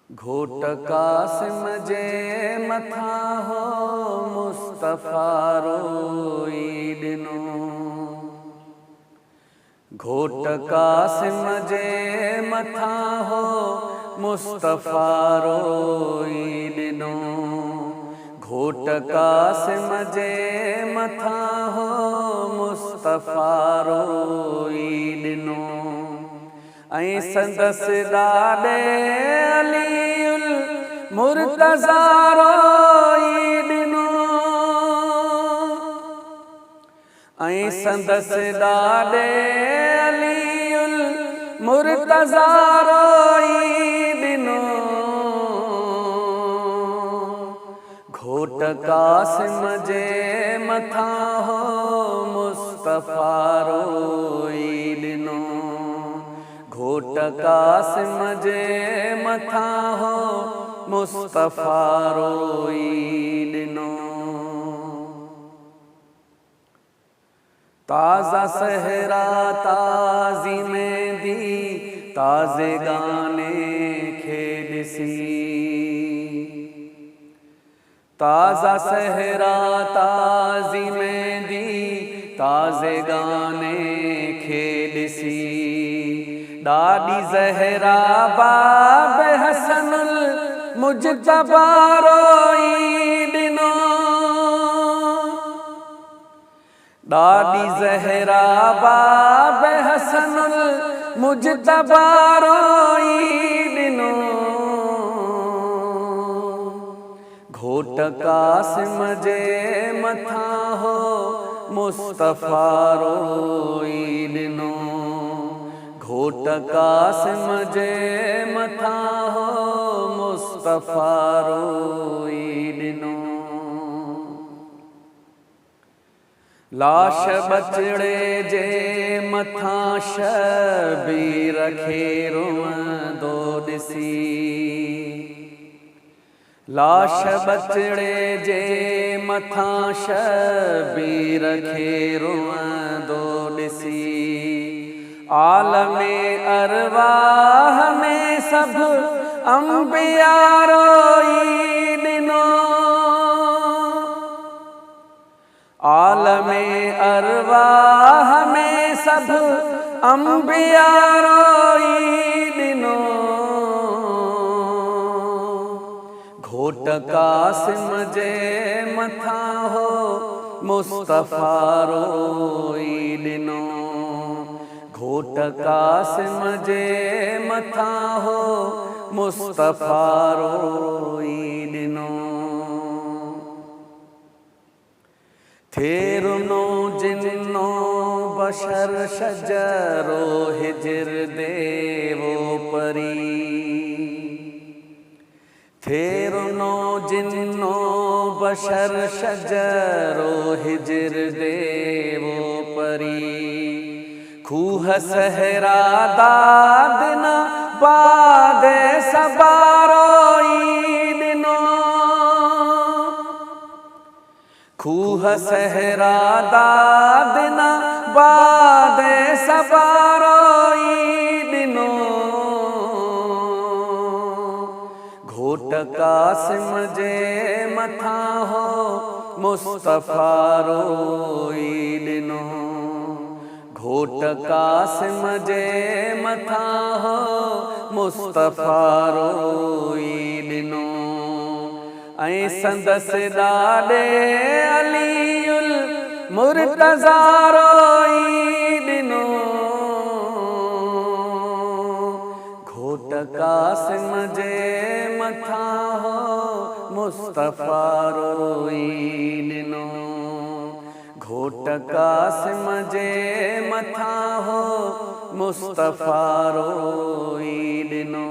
घोट कासिम जे मथा हो मुस्तफ़ा रोई ॾिनो। घोट कासिम जे मथा हो मुस्तफ़ा रोई ॾिनो। घोट कासिम जे मथा हो मुस्तफ़ा रोई ॾिनो। ऐं संदसि ॾाॾे अलीउल मुर्तज़ा रोई ॾिनो। ऐं संदसि ॾाॾे अलीउल मुर्तज़ा रोई ॾिनो। घोट कासिम जे मथा हो मुस्तफ़ा रोई ॾिनो। घोट कासिम जे मथा हो मुस्तफ़ा रोई ॾिनो। ताज़ा सहरा ताज़ी मेंदी ताज़े गाने खे ॾिसी। ताज़ा सहरा ताज़ी मेंदी ताज़े गाने खे ॾिसी। ॾाॾी ज़हरा बाब हसनुल मुजतबा रोई ॾिनो। ॾाॾी ज़हरा बाब हसनुल मुजतबा रोई ॾिनो। घोट कासिम जे मथा हो मुस्तफ़ा रोई ॾिनो। घोट कासिम जे मथा हो मुस्तफ़ा रोई ॾिनो। लाश बचड़े जे मथा शबीर खे रोअंदो ॾिसी। लाश बचड़े जे मथा शबीर खे रोअंदो ॾिसी। आलमे अरवाह में सभु अंबिया रोई ॾिनो। आलमे अरवाह में सभु अंबिया रोई ॾिनो। घोट कासिम जे मथा हो मुस्तफ़ा रोई ॾिनो। घोट कासिम जे मथा हो मुस्तफ़ा रोई ॾिनो। थे रुनो जिन्नो बशर शजरो हिजर देवो परी। थे रुनो जिन्नो बशर शजरो हिजर देवो परी। खूह सहरा दादना बादे सबा रोई ॾिनो। खूह सहरा दादना बादे सबा रोई ॾिनो। घोट कासिम जे मथा हो मुस्तफ़ा रोई ॾिनो। घोट कासिम जे मथा हो मुस्तफ़ा रोई ॾिनो। ऐं संदसि ॾाॾे अलीउल मुर्तज़ा रोई ॾिनो। घोट कासिम जे मथा हो मुस्तफ़ा रोई ॾिनो। घोट कासिम जे मथा हो मुस्तफ़ा रोई ॾिनो।